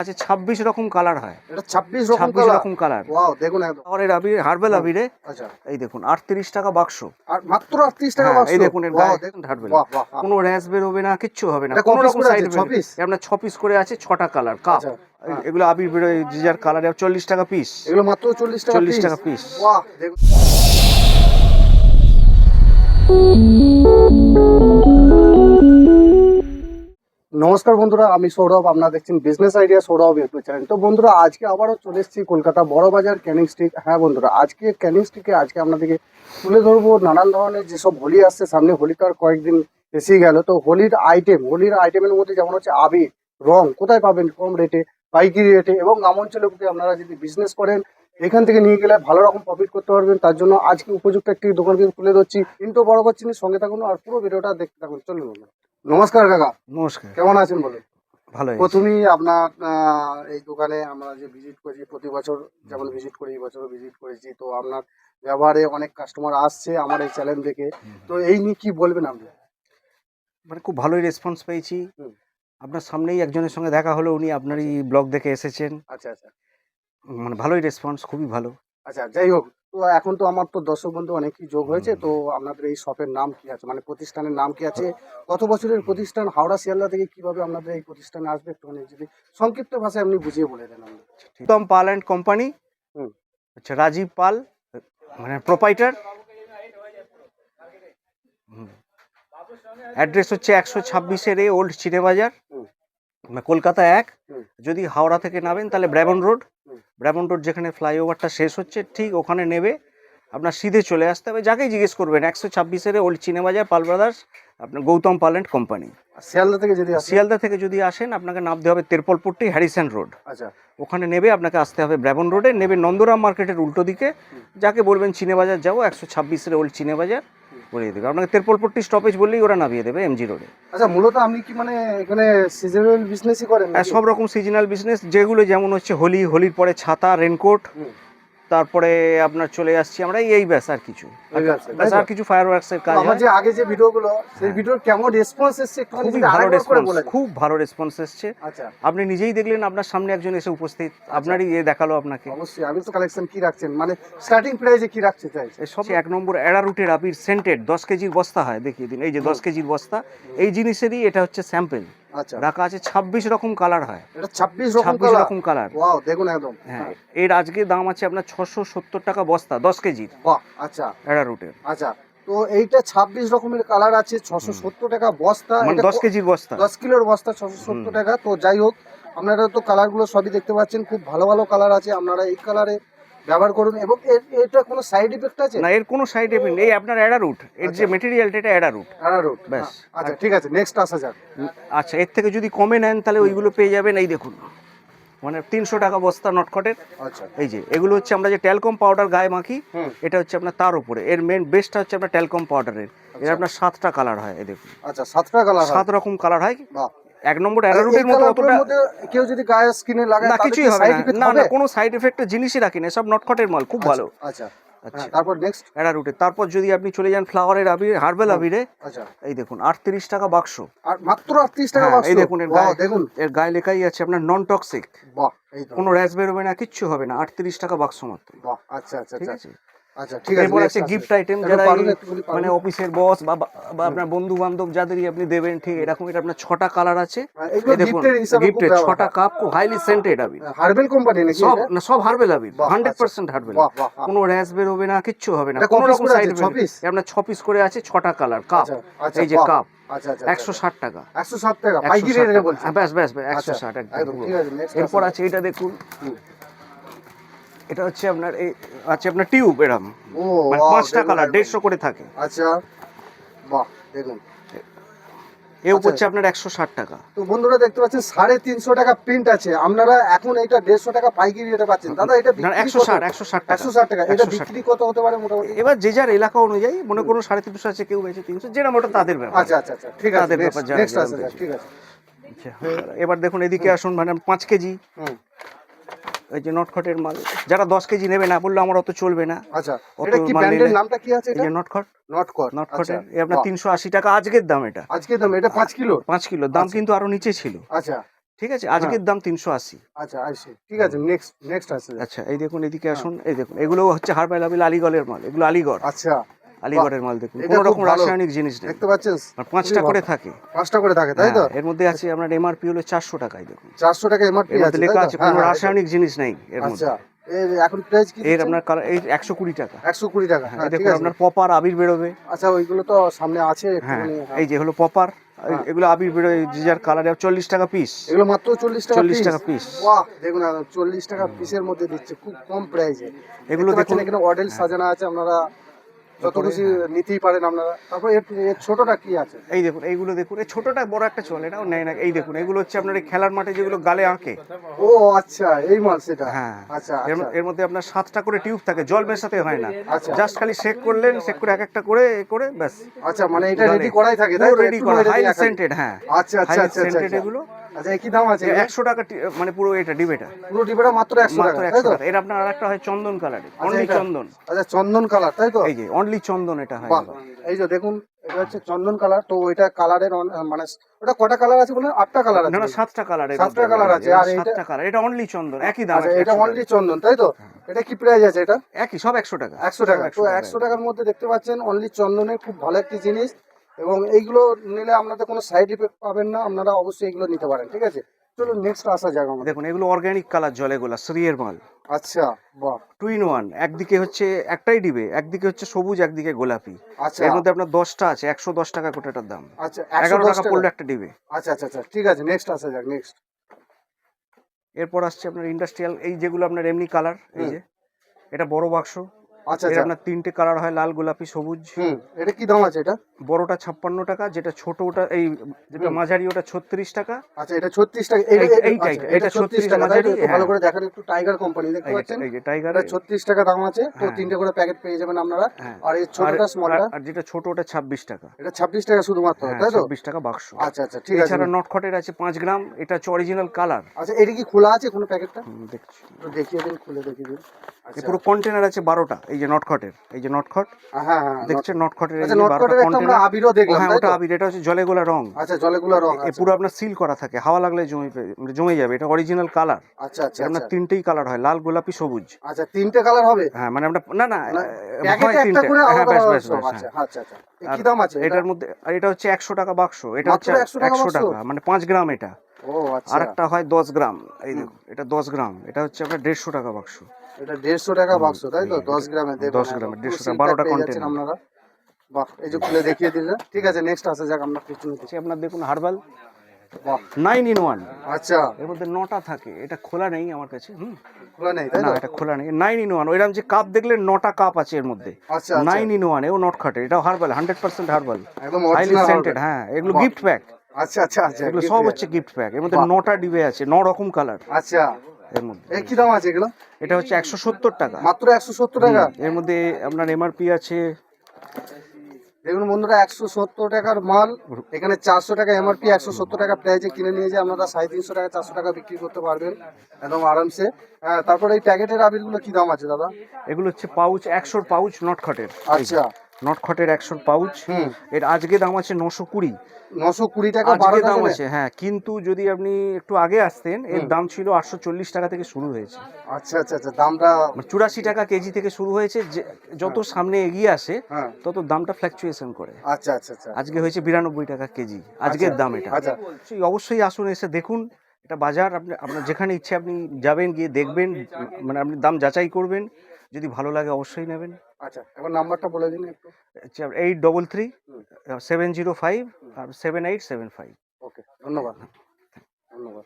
আছে 26 রকম কালার হয়। এটা 26 রকম 26 রকম কালার। ওয়াও দেখুন একদম। ফ্লাওয়ারের আবির, হার্বাল আবিরে আচ্ছা এই দেখুন 38 টাকা বাক্স। আর মাত্র 38 টাকা হ্যাঁ, বাক্স। এই দেখুন এর ওয়াও গায়ে দেখুন হার্বাল। বাহ বাহ বাহ। কোনো র্যাশ বেরোবে না, কিচ্ছু হবে না, এটা কোনো কপিস রকম করে সাইড আছে 6 এফেক্ট। পিস। আপনার 6 পিস করে আছে, 6টা কালার কাপ। আচ্ছা হ্যাঁ। এগুলো আবির বেরোয় যে যার কালার 40 টাকা পিস। এগুলো মাত্র 40 টাকা 40 টাকা পিস। বাহ দেখুন। নমস্কার বন্ধুরা, আমি সৌরভ, আপনারা দেখছেন business idea Sourav YouTube channel. তো বন্ধুরা, আজকে আবারও চলে এসেছি কলকাতা বড় বাজার ক্যানিং স্ট্রিট। হ্যাঁ বন্ধুরা, আজকে ক্যানিং স্ট্রিটে আজকে আপনাদেরকে তুলে ধরবো নানান ধরনের যেসব হোলি আসছে সামনে। হোলি তো আর কয়েকদিন এসেই গেল। তো হোলির আইটেমের মধ্যে যেমন হচ্ছে আবির, রং কোথায় পাবেন কম রেটে, পাইকারি রেটে, এবং গ্রাম অঞ্চলে আপনারা যদি বিজনেস করেন এখান থেকে নিয়ে গেলে ভালো রকম প্রফিট করতে পারবেন। তার জন্য আজকে উপযুক্ত একটি দোকান কিন্তু তুলে ধরছি। ইন্টো বড় করছি, সঙ্গে থাকুন আর পুরো ভিডিওটা দেখতে থাকুন। চলুন বন্ধুরা। নমস্কার কাকা, নমস্কার। কেমন আছেন বলুন? ভালো। প্রথমেই আপনার এই দোকানে আমরা যে ভিজিট করি প্রতি বছর, যেমন ভিজিট করি এই বছরও ভিজিট করেছি। তো আপনার ব্যবহারে অনেক কাস্টমার আসছে আমার এই চ্যানেল দেখে। তো এই নিয়ে কি বলবেন আপনি? মানে খুব ভালোই রেসপন্স পেয়েছি। হুম। আপনার সামনেই একজনের সঙ্গে দেখা হলো, উনি আপনারই ব্লগ দেখে এসেছেন। আচ্ছা আচ্ছা মানে ভালোই রেসপন্স, খুবই ভালো। আচ্ছা, যাই হোক। তো এখন তো আমার তো দর্শক বন্ধু অনেকই যোগ হয়েছে। তো আপনাদের এই শপের নাম কি আছে, মানে প্রতিষ্ঠানের নাম কি আছে, কত বছরের প্রতিষ্ঠান, হাওড়া শিয়ালদা থেকে কিভাবে আপনাদের এই প্রতিষ্ঠানে আসবে একটুখানি যদি সংক্ষিপ্ত ভাষায় আপনি বুঝিয়ে বলে দেন আমাদের। গৌতম পাল অ্যান্ড কোম্পানি। হুম। আচ্ছা, রাজীব পাল মানে প্রোপাইটার। অ্যাড্রেস হচ্ছে 126-এর ওল্ড চিনেবাজার, হুম। কলকাতা 1। হুম। যদি হাওড়া থেকে নামেন তাহলে ব্র্যাবন রোড। হুম। ব্র্যাবন রোড যেখানে ফ্লাইওভারটা শেষ হচ্ছে ঠিক ওখানে নেবে আপনার সিধে চলে আসতে হবে। যাকেই জিজ্ঞেস করবেন 126-এর ওল্ড চিনেবাজার, পাল ব্রাদার্স, আপনার গৌতম পাল অ্যান্ড কোম্পানি। আর শিয়ালদা থেকে যদি আসেন? শিয়ালদা থেকে যদি আসেন আপনাকে নামতে হবে তেরপলপট্টি হ্যারিসন রোড। আচ্ছা ওখানে নেবে আপনাকে আসতে হবে ব্র্যাবন রোডে, নেবে নন্দরাম মার্কেটের উল্টো দিকে। যাকে বলবেন চিনেবাজার যাবো, 126-এর ওল্ড চিনেবাজার বলিয়ে দেবে আপনাকে। তেরপলপট্টি স্টপেজ বললেই ওরা নামিয়ে দেবে এমজি রোডে। আচ্ছা, মূলত আপনি কি মানে এখানে সিজনাল বিজনেসই করেন? হ্যাঁ, সব রকম সিজনাল বিজনেস, যেগুলো যেমন হচ্ছে হোলির পরে ছাতা, রেনকোট, হুম। তারপরে আপনার চলে আসছি আমরা এই ব্যাস আর কিছু, ব্যাস আর কিছু ফায়ার ওয়ার্কসের কাজ আমার হয়। যে আগে যে ভিডিওগুলো, সেই ভিডিওর কেমন রেসপন্স এসেছে একটু খুবই যদি ভালো আরেকবার করে রেসপন্স, বলেন। খুব ভালো রেসপন্স এসছে। আচ্ছা আপনি নিজেই দেখলেন, আপনার সামনে একজন এসে উপস্থিত, আপনারই দেখালো আপনাকে। অবশ্যই। আমি তো কালেকশন কি রাখছেন, মানে স্টার্টিং প্রাইসে কি রাখতে চাইছেন? সব 1 নম্বর অ্যারারুটের আবির সেন্টেড 10 কেজির বস্তা হয়, দেখিয়ে দিন। এই যে 10 কেজির বস্তা, এই জিনিসেরই এটা হচ্ছে স্যাম্পল আচ্ছা, রাখা আছে। 26 রকম কালার হয়, এটা 26 রকম 26 রকম কালার। ওয়াও দেখুন একদম। হ্যাঁ, এর আজকে দাম আছে আপনার 670 টাকা বস্তা 10 কেজির বাহ আচ্ছা অ্যারারুটের। আচ্ছা। তো এইটা 26 রকমের কালার আছে, 670 টাকা বস্তা। মানে এটা 10 কেজির বস্তা, 10 কিলোর বস্তা 670 টাকা। তো যাই হোক, আপনারা তো কালারগুলো সবই দেখতে পাচ্ছেন, খুব ভালো ভালো কালার আছে। আপনারা এই কালারে ব্যবহার করুন। এবং এটা কোনো সাইড ইফেক্ট আছে না, এর কোনো সাইড এফেক্ট নেই। এই আপনার অ্যারারুট, এর যে মেটেরিয়ালটা এটা অ্যারারুট অ্যারারুট ব্যাস। আচ্ছা ঠিক আছে, নেক্সট আসা যাক। আচ্ছা, এর থেকে যদি কমে নেন তাহলে ওইগুলো পেয়ে যাবেন। এই দেখুন, মানে 300 টাকা বস্তা নটকটের। আচ্ছা এই যে এগুলো হচ্ছে আমরা যে ট্যালকম পাউডার গায়ে মাখি, হুম। এটা হচ্ছে আপনার তার উপরে। এর মেন বেসটা হচ্ছে আপনার ট্যালকম পাউডারের। এর আপনার 7টা কালার হয়। এই দেখুন, আচ্ছা 7টা কালার 7 রকম কালার হয়। বাহ। 1 নম্বর অ্যারারুটের মতো অতটা কেউ যদি গায়ে স্কিনে লাগায় না, তাহলে কিছুই কি হবে সাইড না। ইফেক্ট না হবে? না, কোনো সাইড এফেক্টের জিনিসই রাখি না, সব নটকটের মাল, খুব ভালো। আচ্ছা আচ্ছা, তারপর নেক্সট অ্যারারুটের। তারপর যদি আপনি চলে যান ফ্লাওয়ারের আবির, হার্বাল আবিরে, আচ্ছা। এই দেখুন 38 টাকা বাক্স। আর মাত্র 38 টাকা হ্যাঁ, বাক্স। এই দেখুন এর বাহ গায়ে, দেখুন। এর গায়ে লেখাই আছে আপনার নন টক্সিক। বাহ, এই তো। কোনো র্যাশ বেরোবে না, কিচ্ছু হবে না। 38 টাকা বাক্স মাত্র। বাহ আচ্ছা আচ্ছা ঠিক আচ্ছা আছে। আচ্ছা ঠিক আছে। এরপর আছে গিফট আইটেম, যারা মানে মানে অফিসের বস বা আপনার বন্ধু বান্ধব যাদেরই আপনি দেবেন, ঠিক এরকম। এটা আপনার 6টা কালার আছে। এগুলো এই দেখুন, গিফটের হিসাবে গিফটের 6টা কাপ, খুব হাইলি সেন্টেড আবির। হার্বেল কোম্পানি নাকি সব এটা? না, সব হার্বেল আবির, বাহ, 100% হার্বেল। বাহ বাহ। কোনো র্যাশ বেরোবে না, কিচ্ছু হবে না, এটা কোনো কপিস রকম করে সাইড আছে, 6 পিস? এফেক্ট। আপনার 6 পিস করে আছে, 6টা কালার কাপ। আচ্ছা আচ্ছা, এই যে বাহ। কাপ আচ্ছা আচ্ছা 160 টাকা। 160 টাকা পাইকারি রেটে বলছেন? হ্যাঁ, ব্যাস ব্যাস, আচ্ছা, 160 একদম একদম। ঠিক আছে। নেক্সট এরপর আছে এটা দেখুন, হুম। এটা হচ্ছে আপনার এই আছে আপনার টিউব এরকম, ও মানে ওয়াও, 5টা দেখুন কালার, একদম। 150 করে থাকে। আচ্ছা বাহ দেখুন। এও আচ্ছা। হচ্ছে আপনার 160 টাকা। তো বন্ধুরা দেখতে পাচ্ছেন 350 টাকা প্রিন্ট আছে। আপনারা এখন এটা 150 টাকা পাইকারি রেটে পাচ্ছেন। দাদা এটা না, বিক্রি 160 টাকা। 160 টাকা। এটা 160 বিক্রি কত হতে পারে মোটামুটি? এবার যে যার এলাকা অনুযায়ী, মনে করুন 350 আছে, কেউ বেচে 300, যেরকম ওটা তাদের ব্যাপার। আচ্ছা আচ্ছা আচ্ছা ঠিক আছে। তাদের ব্যাপার, যারা নেক্সট যেরকম আছে বেচে। ঠিক আছে। আচ্ছা, এবার দেখুন এদিকে আসুন, মানে 5 কেজি, হুম। এই যে নটখটের মাল। যারা 10 কেজি নেবে না, বললো আমার অত চলবে না, আচ্ছা, অত এটা কি মাল ব্র্যান্ডের নিলে, নামটা কি আছে এই এটা? যে নটখট, নটকট। নটখটের এই আপনার 380 টাকা আজকের দাম। এটা আজকে দাম এটা 5 কিলো। 5 কিলো দাম, কিন্তু আরো নিচে ছিল। আচ্ছা ঠিক আছে, আজকের দাম 380। আচ্ছা আসি, ঠিক আছে, নেক্সট আছে। আচ্ছা এই দেখুন, এদিকে আসুন, এই দেখুন এগুলো হচ্ছে হারবাল আবিল আলিগড়ের মাল, এগুলো আলিগড়, আচ্ছা, আলিগড়ের মাল। দেখুন এটা কোনো খুব রকম ভালো। রাসায়নিক জিনিস নেই, দেখতে পাচ্ছেন আর 5টা করে থাকে। 5টা করে থাকে, তাই তো? হ্যাঁ, এর মধ্যে আছে আপনার এমআরপি হলো 400 টাকায়। দেখুন 400 টাকা এমআরপি এর আছে, মধ্যে লেখা তাই আছে তো? কোনো হ্যাঁ, রাসায়নিক জিনিস নেই এর মধ্যে। আচ্ছা, এর এখন প্রাইস কি এর দিচ্ছেন? আপনার কালার এই 120 টাকা। 120 টাকা, হ্যাঁ, হ্যাঁ এই ঠিক দেখুন আছে। আপনার পপার আবির বেরোবে। আচ্ছা, ওইগুলো তো সামনে আছে হ্যাঁ, একটুখানি। এই যে হলো পপার, হ্যাঁ। এগুলো আবির বেরোয় যে যার কালার 40 টাকা পিস। এগুলো মাত্র 40 টাকা 40 পিস। টাকা পিস। বাহ, দেখুন 40 টাকা পিসের মধ্যে দিচ্ছে, খুব কম প্রাইসে। এগুলো দেখতে পাচ্ছেন দেখুন। এখানে অডেল সাজানো আছে, আপনারা যত তারপরে, খুশি হ্যাঁ। নিতেই পারেন আপনারা। তারপর এর ছোটটা কি আছে? এই দেখুন এইগুলো দেখুন, এই ছোটটা বড় একটা চলে, এটাও নেয় না। এই দেখুন এগুলো হচ্ছে আপনার এই খেলার মাঠে যেগুলো গালে আঁকে। ও আচ্ছা, এই মাল সেটা। হ্যাঁ, আচ্ছা এর আচ্ছা এর মধ্যে আপনার 7টা করে টিউব থাকে, জল মেশাতে হয় না। আচ্ছা। জাস্ট খালি শেক করলেন, শেক করে এক একটা করে করে ব্যাস। আচ্ছা, মানে এটা রেডি করাই থাকে, তাই তো? রেডি একটু করা, নইলে হাইলি দিয়ে খালি। সেন্টেড। হ্যাঁ, আচ্ছা আচ্ছা হাইলি আচ্ছা সেন্টেড আচ্ছা। এগুলো। আচ্ছা, কি দাম আছে? 100 টাকা মানে পুরো এটা ডিবেটা, পুরো ডিবাটা মাত্র 100 মাত্র টাকা, তাই 100 তো? টাকা। এর আপনার আরেকটা হয় চন্দন কালারের, আচ্ছা, অনলি এটা- চন্দন। আচ্ছা, চন্দন কালার, তাই তো? এই যে অনলি চন্দন এটা হয়। বাহ, এই যে দেখুন, এটা হচ্ছে চন্দন কালার। তো ওইটা কালারের মানে ওটা কটা কালার আছে বলে? 8টা কালার না আছে? না, 7টা কালার। 7টা কালার আছে। আর এটা? 7টা কালার, এটা অনলি চন্দন, একই দাম। আচ্ছা, এটা 100 অনলি টাকা। চন্দন, তাই তো? এটা কি প্রাইস আছে এটা? একই, সব 100 টাকা। 100 টাকা। সব তো 100 100 টাকার মধ্যে দেখতে পাচ্ছেন অনলি চন্দনের খুব ভালো একটি জিনিস, এবং এইগুলো নিলে আপনাদের কোনো সাইড ইফেক্ট পাবেন না। আপনারা অবশ্যই এগুলো নিতে পারেন, ঠিক আছে? চলো নেক্সট আসা যাক আমাদের। দেখুন এগুলো অর্গানিক কালার জলে গোলা, শ্রীয়ের মাল। আচ্ছা, বাহ, 2 in 1, একদিকে হচ্ছে একটাই ডিবে, একদিকে হচ্ছে সবুজ, একদিকে গোলাপি। আচ্ছা এর মধ্যে আপনার 10টা আছে, 110 টাকা কোটাটার দাম। আচ্ছা, 11 110 টাকা টাকা। পড়লো একটা ডিবে। আচ্ছা আচ্ছা আচ্ছা, ঠিক আছে, নেক্সট আসা যাক। নেক্সট, এরপর আসছে আপনার ইন্ডাস্ট্রিয়াল, এই যেগুলো আপনার এমনি কালার, এই যে এটা বড় বাক্স। আচ্ছা এর আচ্ছা, আপনার 3টে কালার হয়, লাল, গোলাপি, সবুজ। এটা কি দাম আছে এটা? বড়টা 56 টাকা, যেটা ছোট ওটা এই যেটা মাঝারি ওটা 36 টাকা। আচ্ছা, এটা 36 টাকা। এইটা এটা 36 টাকা, তাই তো? মাঝারি। একটু ভালো হ্যাঁ, করে দেখেন, একটু টাইগার কোম্পানি দেখতে পাচ্ছেন। এই যে টাইগার। এটা 36 টাকা দাম আছে। তো হ্যাঁ। 3টে করে প্যাকেট পেয়ে যাবেন আপনারা। হ্যাঁ, আর এই ছোটটা স্মলটা? আর যেটা ছোট ওটা 26 টাকা। এটা 26 টাকা শুধুমাত্র, হ্যাঁ, তাই তো? 26 টাকা বাক্স। আচ্ছা আচ্ছা, ঠিক আছে। এছাড়া নটখটের আছে 5 গ্রাম, এটা হচ্ছে অরিজিনাল কালার। আচ্ছা, এটা কি খোলা আছে কোনো প্যাকেটটা? দেখছি, একটু দেখিয়ে দিন, খুলে দেখিয়ে দিন। এই আচ্ছা, পুরো কন্টেনার আছে 12টা। এই যে নটখটের, এই যে নটখট হ্যাঁ হ্যাঁ, দেখছেন, নটখটের এই আচ্ছা, যে 12টা নটকটের একটা আমরা কন্টেনার। আবিরও দেখলাম, হ্যাঁ, তাই ওটা তো? আবির, এটা হচ্ছে জলে গোলা রং। আচ্ছা, জলেগুলো রং এ আছে। পুরো আপনার সিল করা থাকে, হাওয়া লাগলে জমে যাবে। এটা অরিজিনাল কালার। আচ্ছা আচ্ছা আপনার আচ্ছা 3টেই কালার হয়, লাল, গোলাপি, সবুজ। আচ্ছা, 3টে কালার হবে? হ্যাঁ, মানে আমরা না না প্যাকেটে হয় একটা 3টে। করে হ্যাঁ, আলাদা ব্যাস আলাদা ব্যাস সব। ব্যাস। আচ্ছা হ্যাঁ, আচ্ছা আচ্ছা, আর কি দাম আছে এটা? এটার মধ্যে, আর এটা হচ্ছে 100 টাকা বাক্স। এটা মাত্র হচ্ছে 100 টাকা 100 বাক্স? টাকা, মানে 5 গ্রাম এটা। ও আচ্ছা, আর একটা হয় 10 গ্রাম। এই দেখুন এটা 10 গ্রাম, এটা হচ্ছে আপনার 150 টাকা বাক্স। এটা 150 টাকা বাক্স, তাই তো? 10 গ্রামে দেখুন, 10 গ্রামের পুরো 150 টাকা, seal pack 12টা পেয়ে যাচ্ছেন কন্টেনার। আপনারা। বাহ, এই যে খুলে দেখিয়ে দিলেন। ঠিক আছে, নেক্সট আসা যাক আমরা পিছনে দিকে। আপনার দেখুন হার্বাল বাহ, 9 in 1, আচ্ছা, এর মধ্যে 9টা থাকে। এটা খোলা নেই আমার কাছে। খোলা নেই, তাই না, তো? এটা খোলা নেই। 9 in 1, ওইরকম যে কাপ দেখলেন 9টা কাপ আছে এর মধ্যে। আচ্ছা আচ্ছা, 9 in 1, এও নটখটে, এটাও হার্বাল, 100% হার্বাল, একদম হাইলি অরিজিনাল সেন্টেড। হ্যাঁ, এগুলো বাহ। Gift pack. আচ্ছা আচ্ছা আচ্ছা, এগুলো gift সব bag। হচ্ছে গিফট প্যাক। এর মধ্যে বাহ। 9টা ডিবে আছে, 9 রকম কালার আচ্ছা, এর মধ্যে। এই কি দাম আছে এগুলো? এটা হচ্ছে 170 টাকা। মাত্র 170 টাকা? এর মধ্যে আপনার এমআরপি আছে। দেখুন বন্ধুরা, 170 টাকার মাল, এখানে 400 টাকা এমআরপি, 170 টাকা প্রাইজে কিনে নিয়ে যে আপনারা 350 টাকা 400 টাকা বিক্রি করতে পারবেন একদম আরামসে। তারপরে এই প্যাকেটের আবিরগুলো কি দাম আছে দাদা? এগুলো হচ্ছে পাউচ, 100 পাউচ নটখটের। আচ্ছা, নটখটের 100 পাউচ। এর আজকে দাম আছে 920। 920 টাকা আজকে 12 দাম টাকা। আছে, হ্যাঁ। কিন্তু যদি আপনি একটু আগে আসতেন, এর দাম ছিল 840 টাকা থেকে শুরু হয়েছে। আচ্ছা আচ্ছা আচ্ছা, দামটা 84 টাকা কেজি থেকে শুরু হয়েছে। যত সামনে এগিয়ে আসে হ্যাঁ, তত দামটা ফ্ল্যাকচুয়েশন করে। আচ্ছা আচ্ছা আচ্ছা আজকে হয়েছে 92 টাকা কেজি, আজকের দাম এটা। আচ্ছা, অবশ্যই আসুন, এসে দেখুন এটা বাজার। আপনার যেখানে ইচ্ছে আপনি যাবেন, গিয়ে দেখবেন, মানে আপনি দাম যাচাই করবেন, যদি ভালো লাগে অবশ্যই নেবেন। আচ্ছা, এখন নাম্বারটা বলে দিন একটু। 833 705 আর 7875। ওকে, ধন্যবাদ, ধন্যবাদ।